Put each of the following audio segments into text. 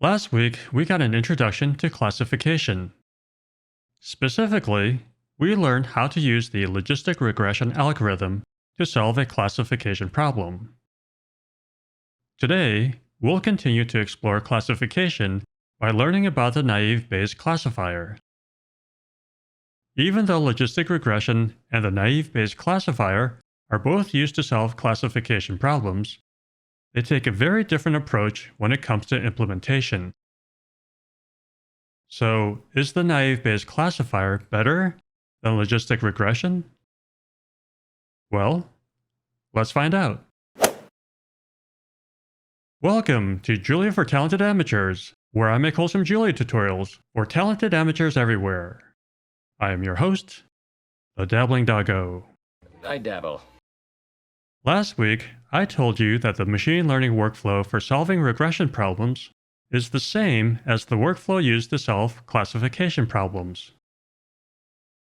Last week, we got an introduction to classification. Specifically, we learned how to use the logistic regression algorithm to solve a classification problem. Today, we'll continue to explore classification by learning about the naive Bayes classifier. Even though logistic regression and the naive Bayes classifier are both used to solve classification problems, they take a very different approach when it comes to implementation. So, is the naive Bayes classifier better than logistic regression? Well, let's find out. Welcome to Julia for Talented Amateurs, where I make wholesome Julia tutorials for talented amateurs everywhere. I am your host, the Dabbling Doggo. I dabble. Last week, I told you that the machine learning workflow for solving regression problems is the same as the workflow used to solve classification problems.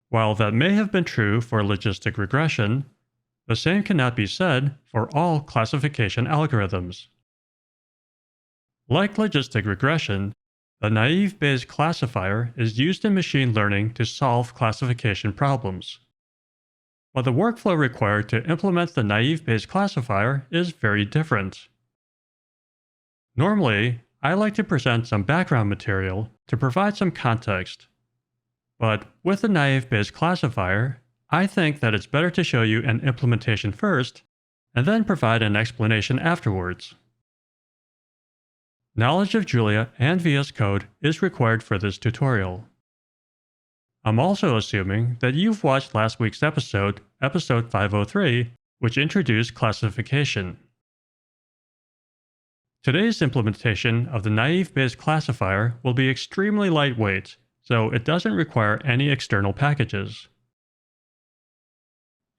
While that may have been true for logistic regression, the same cannot be said for all classification algorithms. Like logistic regression, the naive Bayes classifier is used in machine learning to solve classification problems. But the workflow required to implement the naive Bayes classifier is very different. Normally, I like to present some background material to provide some context. But with the naive Bayes classifier, I think that it's better to show you an implementation first, and then provide an explanation afterwards. Knowledge of Julia and VS Code is required for this tutorial. I'm also assuming that you've watched last week's episode 503, which introduced classification. Today's implementation of the naive Bayes classifier will be extremely lightweight, so it doesn't require any external packages.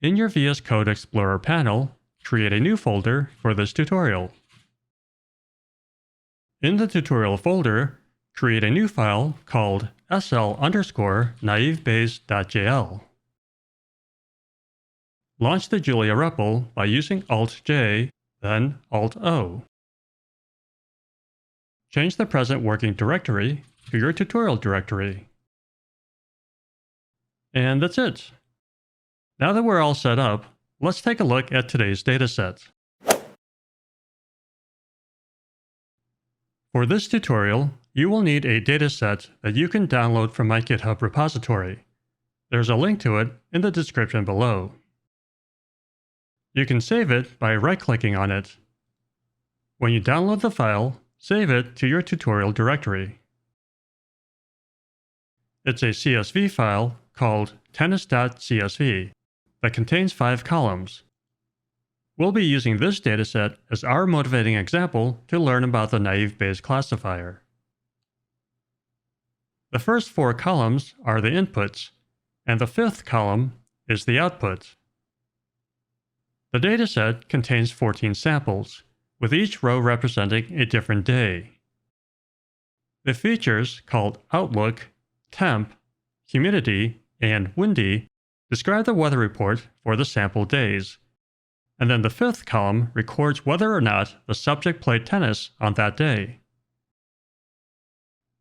In your VS Code Explorer panel, create a new folder for this tutorial. In the tutorial folder, create a new file called sl_naivebayes.jl. Launch the Julia REPL by using Alt-J, then Alt-O. Change the present working directory to your tutorial directory. And that's it. Now that we're all set up, let's take a look at today's dataset. For this tutorial, you will need a dataset that you can download from my GitHub repository. There's a link to it in the description below. You can save it by right-clicking on it. When you download the file, save it to your tutorial directory. It's a CSV file called tennis.csv that contains 5 columns. We'll be using this dataset as our motivating example to learn about the naive Bayes classifier. The first 4 columns are the inputs, and the 5th column is the output. The dataset contains 14 samples, with each row representing a different day. The features called Outlook, Temp, Humidity, and Windy describe the weather report for the sample days, and then the 5th column records whether or not the subject played tennis on that day.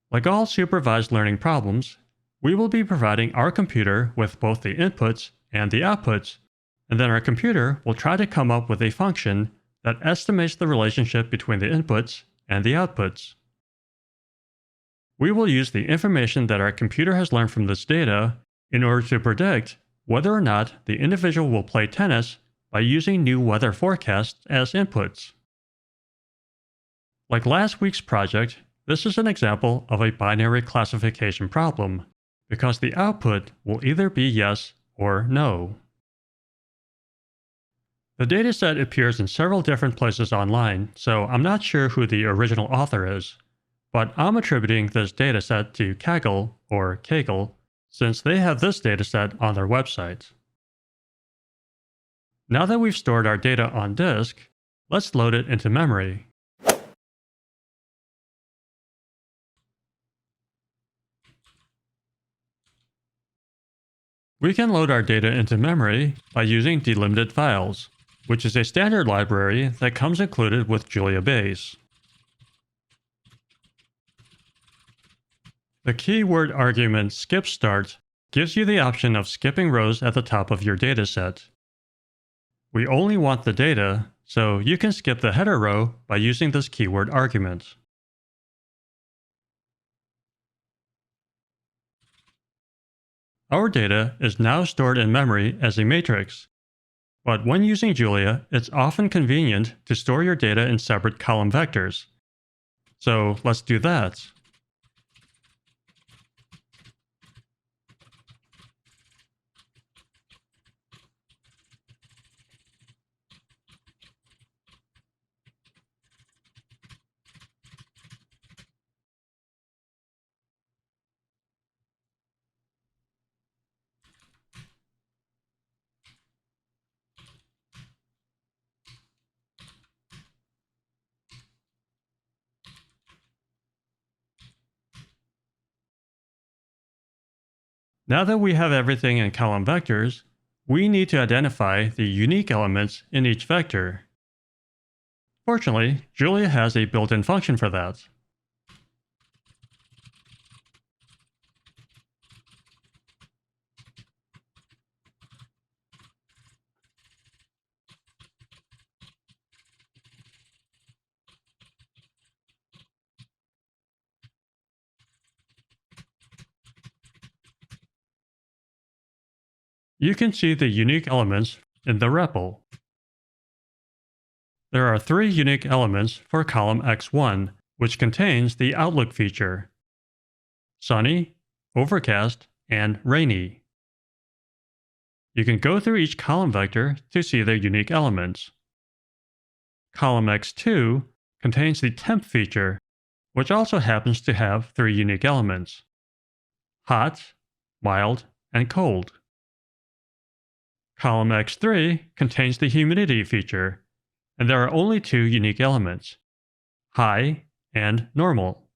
Like all supervised learning problems, we will be providing our computer with both the inputs and the outputs, and then our computer will try to come up with a function that estimates the relationship between the inputs and the outputs. We will use the information that our computer has learned from this data in order to predict whether or not the individual will play tennis by using new weather forecasts as inputs. Like last week's project, this is an example of a binary classification problem, because the output will either be yes or no. The dataset appears in several different places online, so I'm not sure who the original author is, but I'm attributing this dataset to Kaggle, or Kaggle, since they have this dataset on their website. Now that we've stored our data on disk, let's load it into memory. We can load our data into memory by using delimited files, which is a standard library that comes included with Julia Bayes. The keyword argument skip start gives you the option of skipping rows at the top of your dataset. We only want the data, so you can skip the header row by using this keyword argument. Our data is now stored in memory as a matrix, but when using Julia, it's often convenient to store your data in separate column vectors. So let's do that. Now that we have everything in column vectors, we need to identify the unique elements in each vector. Fortunately, Julia has a built-in function for that. You can see the unique elements in the REPL. There are 3 unique elements for column X1, which contains the Outlook feature: sunny, overcast, and rainy. You can go through each column vector to see their unique elements. Column X2 contains the temp feature, which also happens to have 3 unique elements: hot, mild, and cold. Column X3 contains the humidity feature, and there are only 2 unique elements: high and normal.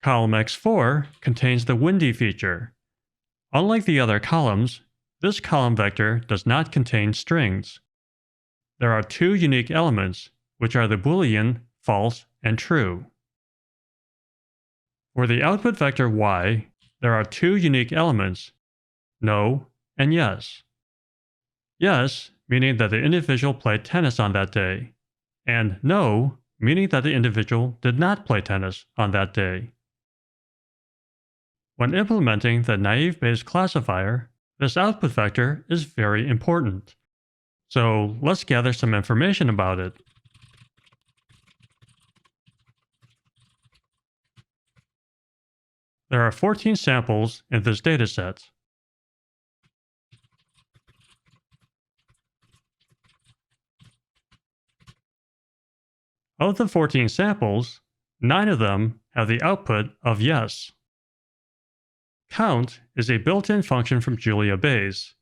Column X4 contains the windy feature. Unlike the other columns, this column vector does not contain strings. There are 2 unique elements, which are the Boolean false and true. For the output vector Y, there are 2 unique elements: no and yes. Yes, meaning that the individual played tennis on that day, and no, meaning that the individual did not play tennis on that day. When implementing the naive-based classifier, this output vector is very important. So let's gather some information about it. There are 14 samples in this dataset. Of the 14 samples, 9 of them have the output of yes. Count is a built-in function from Julia base.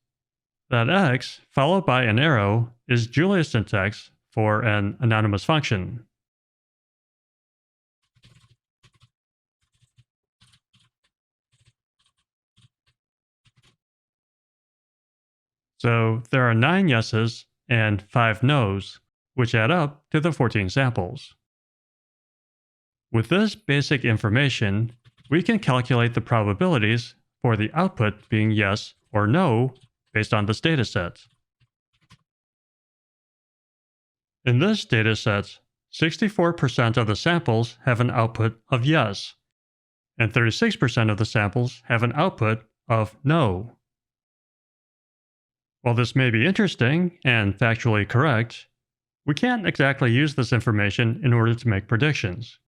That x followed by an arrow is Julia syntax for an anonymous function. So there are 9 yeses and 5 nos, which add up to the 14 samples. With this basic information, we can calculate the probabilities for the output being yes or no based on this dataset. In this dataset, 64% of the samples have an output of yes, and 36% of the samples have an output of no. While this may be interesting and factually correct, we can't exactly use this information in order to make predictions.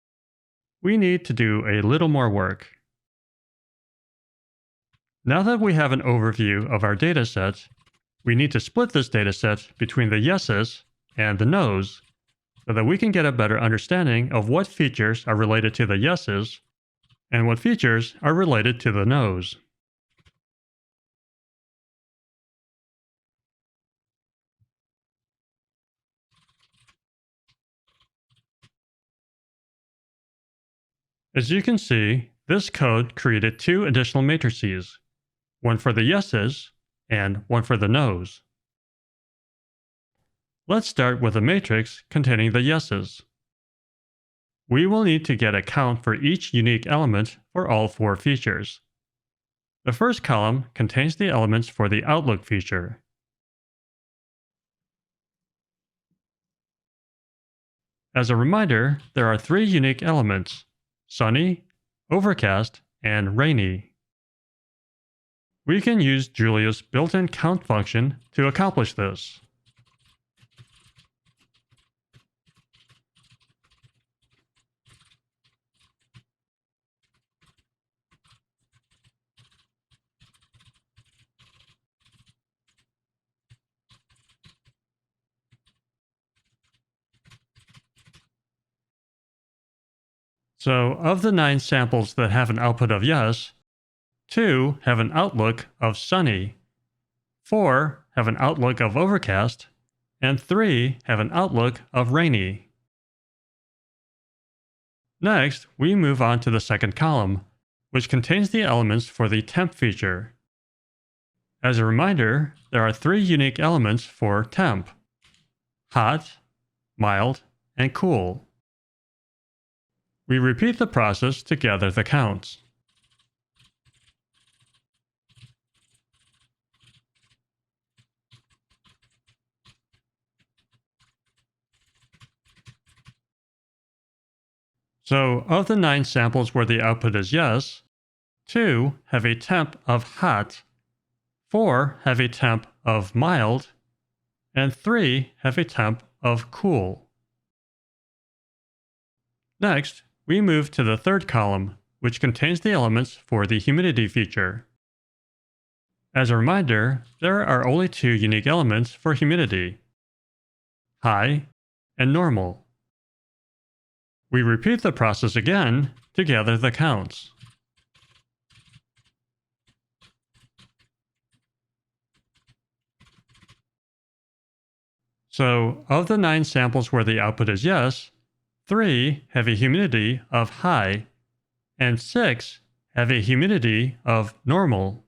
We need to do a little more work. Now that we have an overview of our dataset, we need to split this dataset between the yeses and the nos so that we can get a better understanding of what features are related to the yeses and what features are related to the nos. As you can see, this code created 2 additional matrices, one for the yeses and one for the nos. Let's start with a matrix containing the yeses. we will need to get a count for each unique element for all 4 features. The first column contains the elements for the Outlook feature. As a reminder, there are 3 unique elements: sunny, overcast, and rainy. We can use Julia's built-in count function to accomplish this. So, of the 9 samples that have an output of yes, 2 have an outlook of sunny, 4 have an outlook of overcast, and 3 have an outlook of rainy. Next, we move on to the second column, which contains the elements for the temp feature. As a reminder, there are 3 unique elements for temp: hot, mild, and cool. We repeat the process to gather the counts. So, of the 9 samples where the output is yes, 2 have a temp of hot, 4 have a temp of mild, and 3 have a temp of cool. Next, we move to the third column, which contains the elements for the humidity feature. As a reminder, there are only 2 unique elements for humidity: high and normal. We repeat the process again to gather the counts. So, of the 9 samples where the output is yes, 3 have a humidity of high, and 6 have a humidity of normal.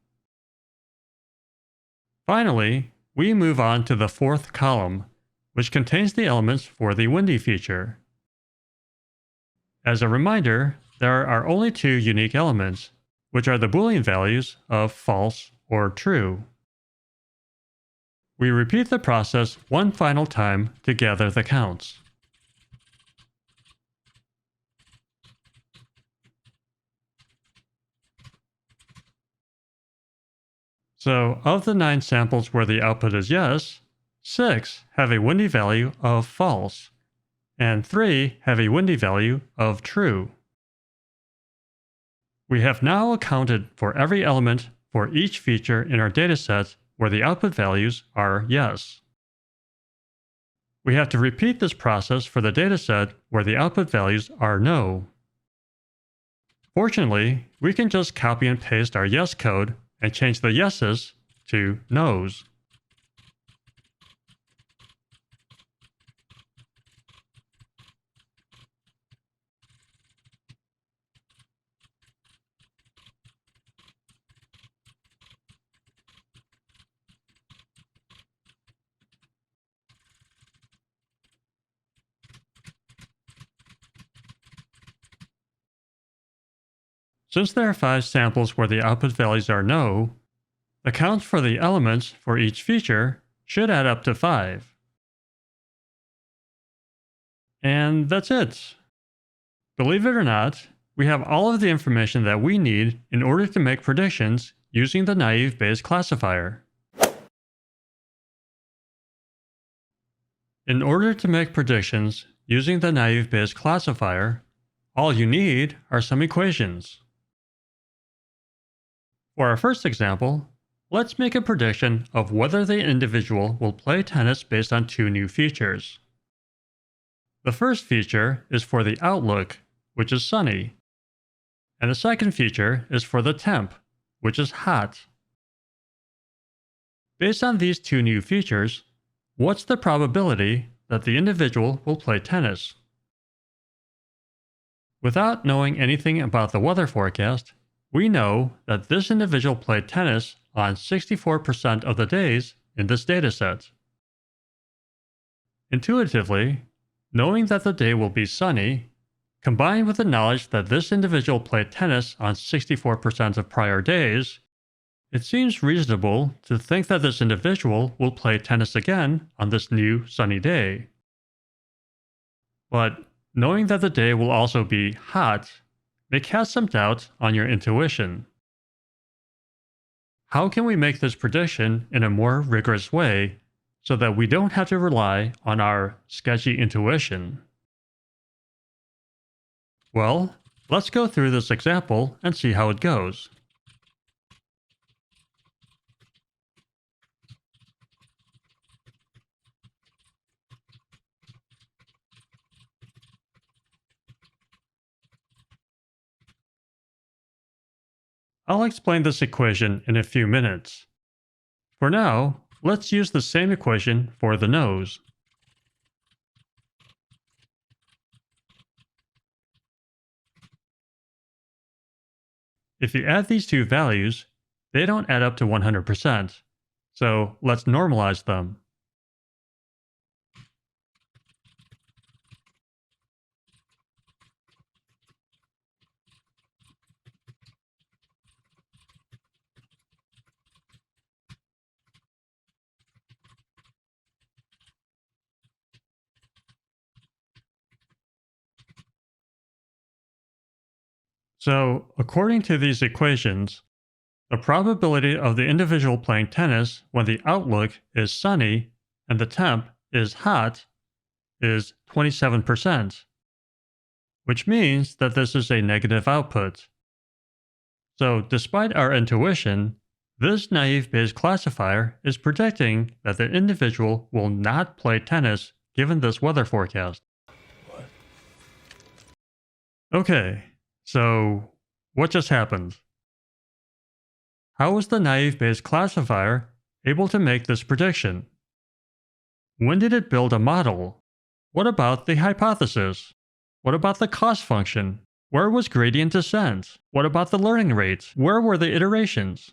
Finally, we move on to the fourth column, which contains the elements for the windy feature. As a reminder, there are only 2 unique elements, which are the Boolean values of false or true. We repeat the process one final time to gather the counts. So, of the 9 samples where the output is yes, 6 have a windy value of false, and 3 have a windy value of true. We have now accounted for every element for each feature in our dataset where the output values are yes. We have to repeat this process for the dataset where the output values are no. Fortunately, we can just copy and paste our yes code and change the yeses to nos. Since there are 5 samples where the output values are no, the counts for the elements for each feature should add up to 5. And that's it. Believe it or not, we have all of the information that we need in order to make predictions using the naive Bayes classifier. In order to make predictions using the naive Bayes classifier, all you need are some equations. For our first example, let's make a prediction of whether the individual will play tennis based on 2 new features. The first feature is for the outlook, which is sunny, and the second feature is for the temp, which is hot. Based on these 2 new features, what's the probability that the individual will play tennis? Without knowing anything about the weather forecast, we know that this individual played tennis on 64% of the days in this dataset. Intuitively, knowing that the day will be sunny, Combined with the knowledge that this individual played tennis on 64% of prior days, it seems reasonable to think that this individual will play tennis again on this new sunny day. But knowing that the day will also be hot may cast some doubt on your intuition. How can we make this prediction in a more rigorous way so that we don't have to rely on our sketchy intuition? Well, let's go through this example and see how it goes. I'll explain this equation in a few minutes. For now, let's use the same equation for the nose. If you add these two values, they don't add up to 100%, so let's normalize them. So, according to these equations, the probability of the individual playing tennis when the outlook is sunny and the temp is hot is 27%, which means that this is a negative output. So, despite our intuition, this naive Bayes classifier is predicting that the individual will not play tennis given this weather forecast. Okay, so what just happened? How was the naive Bayes classifier able to make this prediction? When did it build a model? What about the hypothesis? What about the cost function? Where was gradient descent? What about the learning rate? Where were the iterations?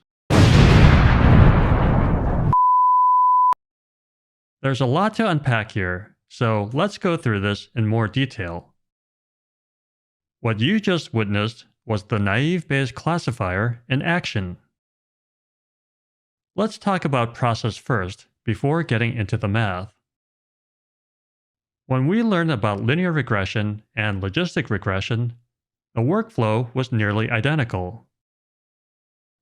There's a lot to unpack here, so let's go through this in more detail. What you just witnessed was the naive Bayes classifier in action. Let's talk about process first before getting into the math. When we learned about linear regression and logistic regression, the workflow was nearly identical.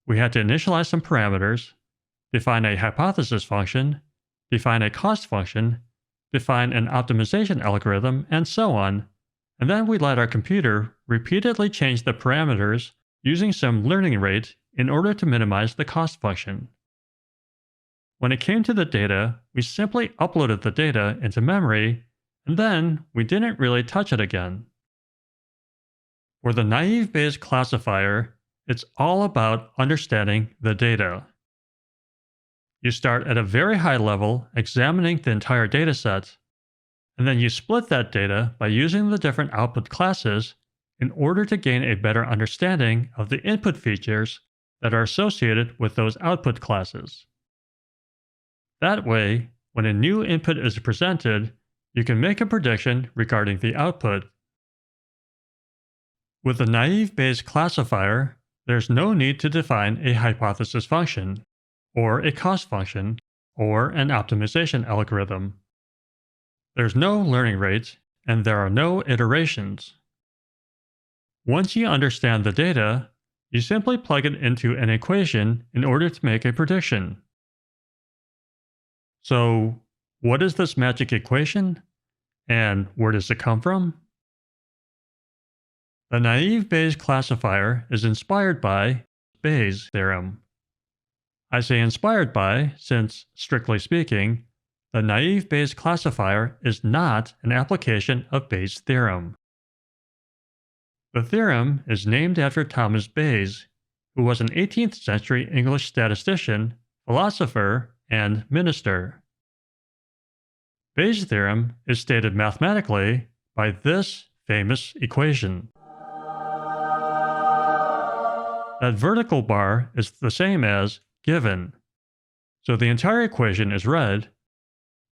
We had to initialize some parameters, define a hypothesis function, define a cost function, define an optimization algorithm, and so on, and then we let our computer repeatedly change the parameters using some learning rate in order to minimize the cost function. When it came to the data, we simply uploaded the data into memory, and then we didn't really touch it again. For the naive Bayes classifier, it's all about understanding the data. You start at a very high level, examining the entire dataset, and then you split that data by using the different output classes in order to gain a better understanding of the input features that are associated with those output classes. That way, when a new input is presented, you can make a prediction regarding the output. With the naive Bayes classifier, there's no need to define a hypothesis function, or a cost function, or an optimization algorithm. There's no learning rate, and there are no iterations. Once you understand the data, you simply plug it into an equation in order to make a prediction. So, what is this magic equation? And where does it come from? The naive Bayes classifier is inspired by Bayes' theorem. I say inspired by since, strictly speaking, the naive Bayes classifier is not an application of Bayes' theorem. The theorem is named after Thomas Bayes, who was an 18th century English statistician, philosopher, and minister. Bayes' theorem is stated mathematically by this famous equation. That vertical bar is the same as given. So the entire equation is read: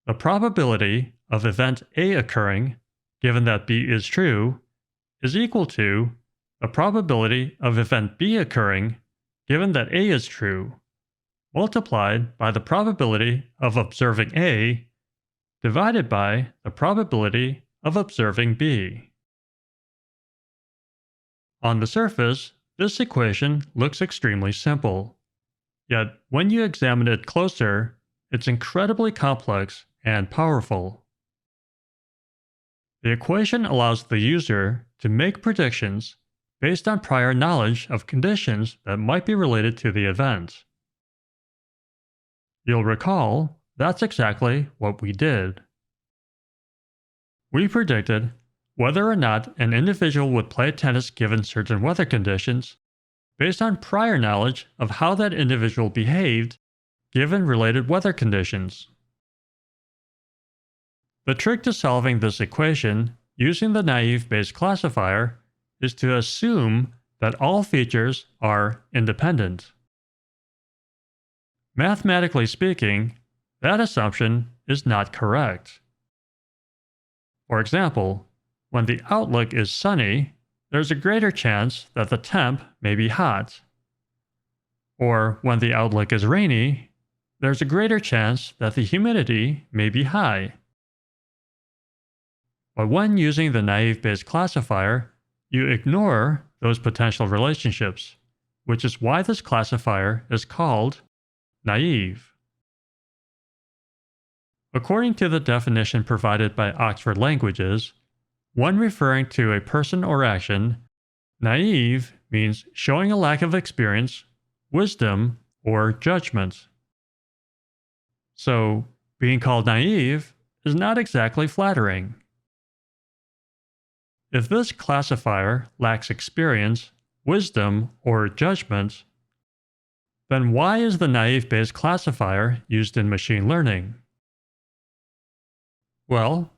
the probability of event A occurring, given that B is true, is equal to the probability of event B occurring given that A is true, multiplied by the probability of observing A divided by the probability of observing B. On the surface, this equation looks extremely simple. Yet, when you examine it closer, it's incredibly complex and powerful. The equation allows the user to make predictions based on prior knowledge of conditions that might be related to the event. You'll recall that's exactly what we did. We predicted whether or not an individual would play tennis given certain weather conditions based on prior knowledge of how that individual behaved given related weather conditions. The trick to solving this equation using the naive-based classifier is to assume that all features are independent. Mathematically speaking, that assumption is not correct. For example, when the outlook is sunny, there's a greater chance that the temp may be hot. Or when the outlook is rainy, there's a greater chance that the humidity may be high. But when using the naive-based classifier, you ignore those potential relationships, which is why this classifier is called naive. According to the definition provided by Oxford Languages, when referring to a person or action, naive means showing a lack of experience, wisdom, or judgment. So, being called naive is not exactly flattering. If this classifier lacks experience, wisdom, or judgment, then why is the naive-based classifier used in machine learning? Well,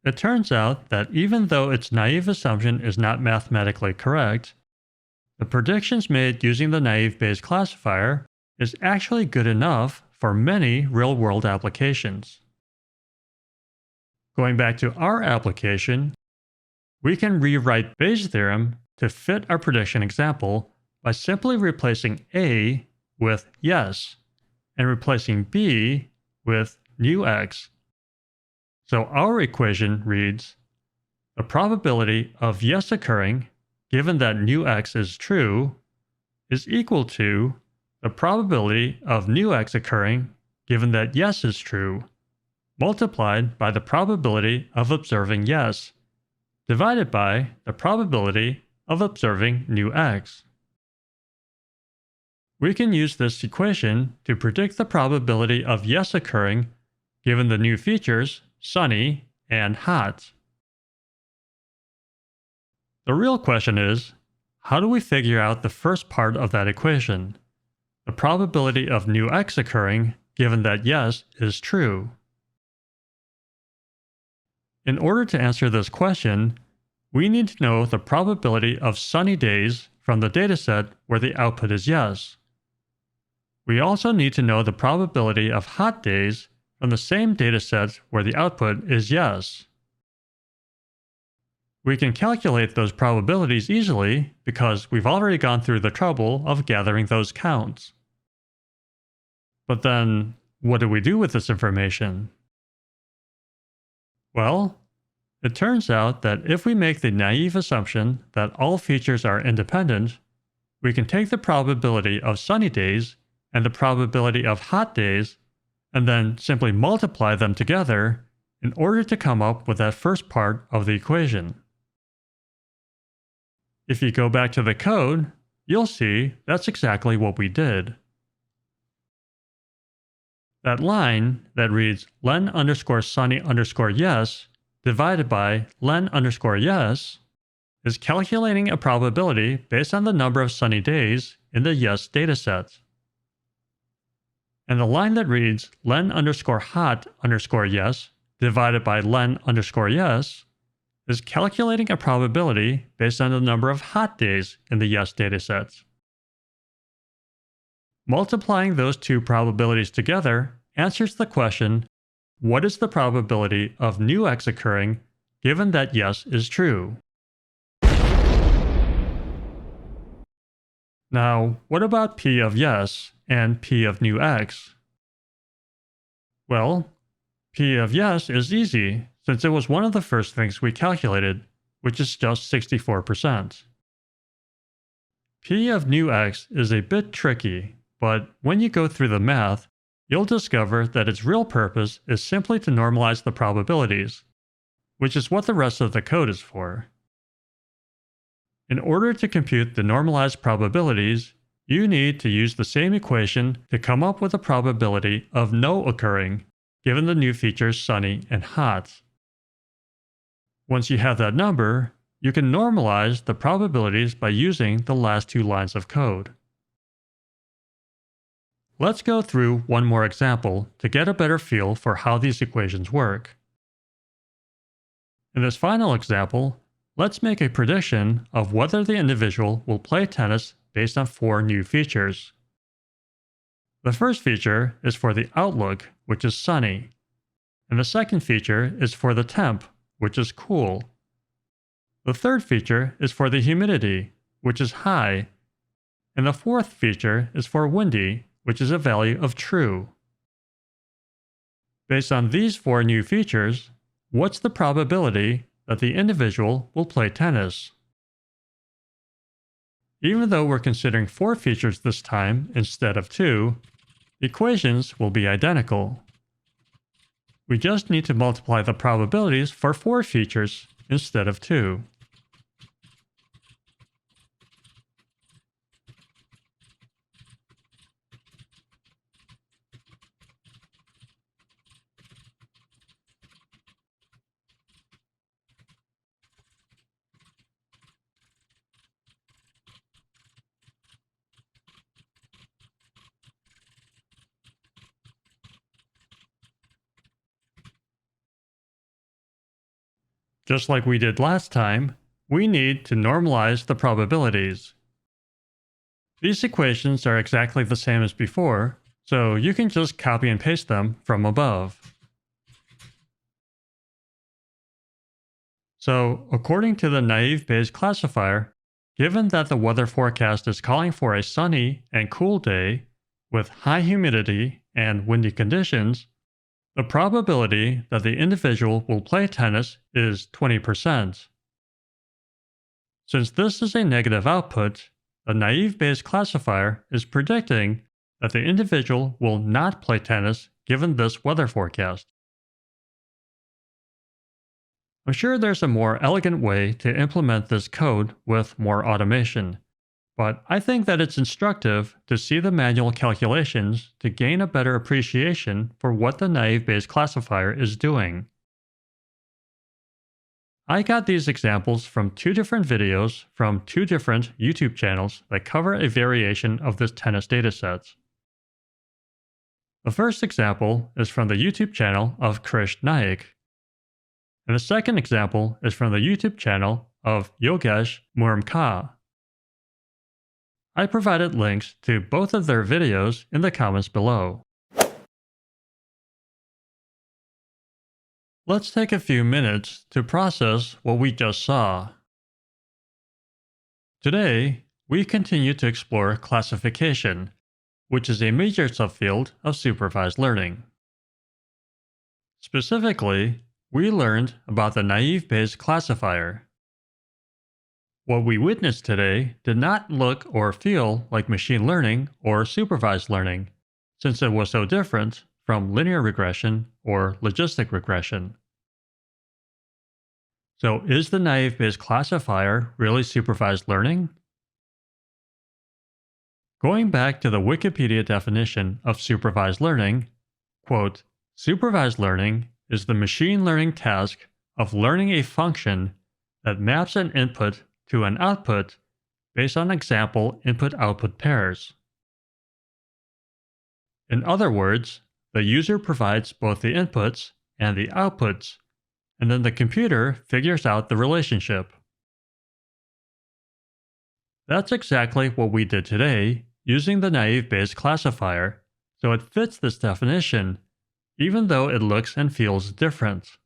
it turns out that even though its naive assumption is not mathematically correct, the predictions made using the naive-based classifier is actually good enough for many real-world applications. Going back to our application, we can rewrite Bayes' theorem to fit our prediction example by simply replacing A with yes and replacing B with new x. So our equation reads, the probability of yes occurring given that new x is true is equal to the probability of new x occurring given that yes is true, multiplied by the probability of observing yes, divided by the probability of observing new x. We can use this equation to predict the probability of yes occurring given the new features sunny and hot. The real question is, how do we figure out the first part of that equation, the probability of new x occurring given that yes is true? In order to answer this question, we need to know the probability of sunny days from the dataset where the output is yes. We also need to know the probability of hot days from the same dataset where the output is yes. We can calculate those probabilities easily because we've already gone through the trouble of gathering those counts. But then, what do we do with this information? Well, it turns out that if we make the naive assumption that all features are independent, we can take the probability of sunny days and the probability of hot days and then simply multiply them together in order to come up with that first part of the equation. If you go back to the code, you'll see that's exactly what we did. That line that reads len underscore sunny underscore yes divided by len underscore yes is calculating a probability based on the number of sunny days in the yes dataset. And the line that reads len underscore hot underscore yes divided by len underscore yes is calculating a probability based on the number of hot days in the yes dataset. Multiplying those two probabilities together answers the question, what is the probability of new x occurring given that yes is true? Now, what about p of yes and p of new x? Well, p of yes is easy since it was one of the first things we calculated, which is just 64%. P of new x is a bit tricky, but when you go through the math, you'll discover that its real purpose is simply to normalize the probabilities, which is what the rest of the code is for. In order to compute the normalized probabilities, you need to use the same equation to come up with a probability of no occurring, given the new features sunny and hot. Once you have that number, you can normalize the probabilities by using the last two lines of code. Let's go through one more example to get a better feel for how these equations work. In this final example, let's make a prediction of whether the individual will play tennis based on 4 new features. The first feature is for the outlook, which is sunny, and the second feature is for the temp, which is cool. The third feature is for the humidity, which is high, and the fourth feature is for windy, which is a value of true. Based on these 4 new features, what's the probability that the individual will play tennis? Even though we're considering 4 features this time instead of 2, equations will be identical. We just need to multiply the probabilities for 4 features instead of 2. Just like we did last time, we need to normalize the probabilities. These equations are exactly the same as before, so you can just copy and paste them from above. So, according to the naive Bayes classifier, given that the weather forecast is calling for a sunny and cool day with high humidity and windy conditions, the probability that the individual will play tennis is 20%. Since this is a negative output, the naive Bayes classifier is predicting that the individual will not play tennis given this weather forecast. I'm sure there's a more elegant way to implement this code with more automation, but I think that it's instructive to see the manual calculations to gain a better appreciation for what the naive Bayes classifier is doing. I got these examples from 2 different videos from 2 different YouTube channels that cover a variation of this tennis dataset. The first example is from the YouTube channel of Krish Naik, and the second example is from the YouTube channel of Yogesh Murmka. I provided links to both of their videos in the comments below. Let's take a few minutes to process what we just saw. Today, we continue to explore classification, which is a major subfield of supervised learning. Specifically, we learned about the naive Bayes classifier. What we witnessed today did not look or feel like machine learning or supervised learning, since it was so different from linear regression or logistic regression. So is the naive Bayes classifier really supervised learning? Going back to the Wikipedia definition of supervised learning, quote, supervised learning is the machine learning task of learning a function that maps an input to an output based on example input-output pairs. In other words, the user provides both the inputs and the outputs, and then the computer figures out the relationship. That's exactly what we did today using the naive Bayes classifier, so it fits this definition, even though it looks and feels different.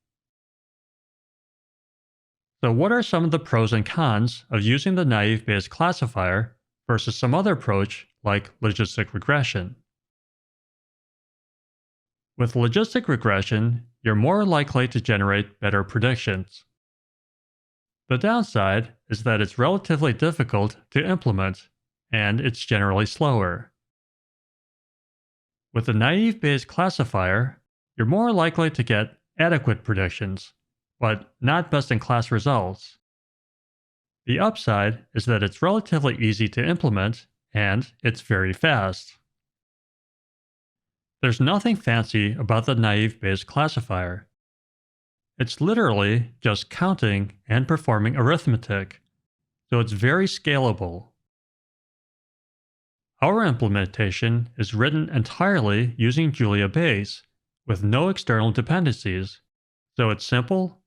So what are some of the pros and cons of using the naive Bayes classifier versus some other approach like logistic regression. With logistic regression, you're more likely to generate better predictions. The downside is that it's relatively difficult to implement, and it's generally slower. With the naive Bayes classifier, you're more likely to get adequate predictions, but not best-in-class results. The upside is that it's relatively easy to implement, and it's very fast. There's nothing fancy about the naive Bayes classifier. It's literally just counting and performing arithmetic, so it's very scalable. Our implementation is written entirely using Julia Bayes, with no external dependencies, so it's simple,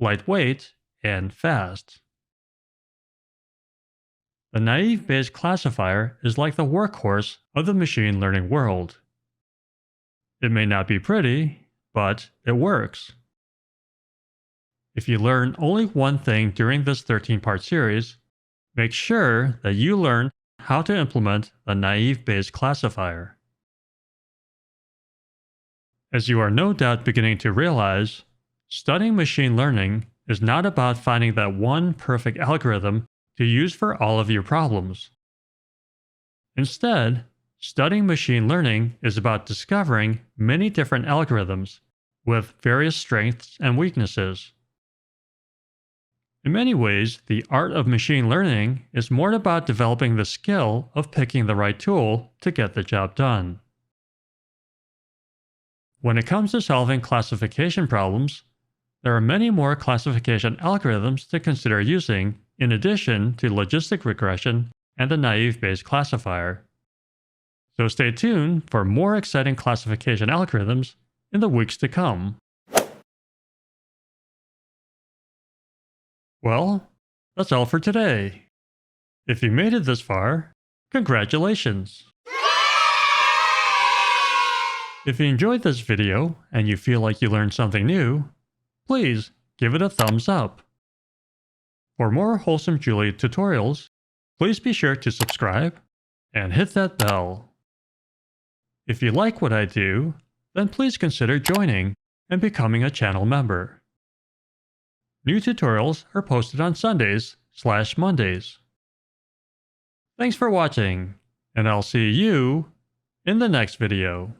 lightweight, and fast. The naive Bayes classifier is like the workhorse of the machine learning world. It may not be pretty, but it works. If you learn only one thing during this 13-part series, make sure that you learn how to implement the naive Bayes classifier. As you are no doubt beginning to realize, studying machine learning is not about finding that one perfect algorithm to use for all of your problems. Instead, studying machine learning is about discovering many different algorithms with various strengths and weaknesses. In many ways, the art of machine learning is more about developing the skill of picking the right tool to get the job done. When it comes to solving classification problems, there are many more classification algorithms to consider using in addition to logistic regression and the naive Bayes classifier. So stay tuned for more exciting classification algorithms in the weeks to come. Well, that's all for today. If you made it this far, congratulations! If you enjoyed this video and you feel like you learned something new, please give it a thumbs up. For more wholesome Julia tutorials, please be sure to subscribe and hit that bell. If you like what I do, then please consider joining and becoming a channel member. New tutorials are posted on Sundays/Mondays. Thanks for watching, and I'll see you in the next video.